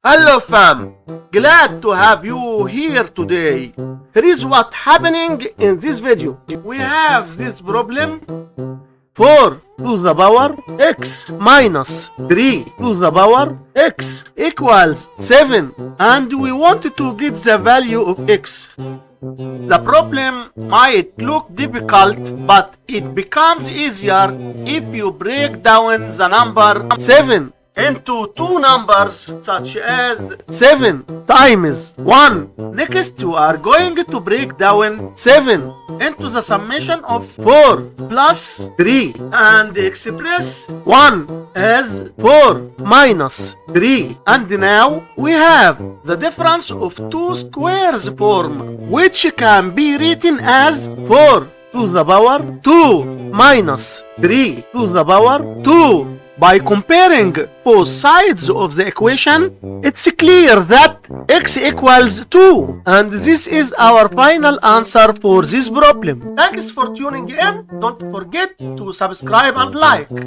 Hello fam, glad to have you here today. Here is what happening in this video. We have this problem 4 to the power x minus 3 to the power x equals 7, and we want to get the value of x. The problem might look difficult, but it becomes easier if you break down the number 7 into two numbers such as 7 times 1. Next, you are going to break down 7 into the summation of 4 plus 3 and express 1 as 4 minus 3. And now we have the difference of two squares form, which can be written as 4 to the power 2 minus 3 to the power 2. By comparing both sides of the equation, it's clear that x equals 2, and this is our final answer for this problem. Thanks for tuning in. Don't forget to subscribe and like.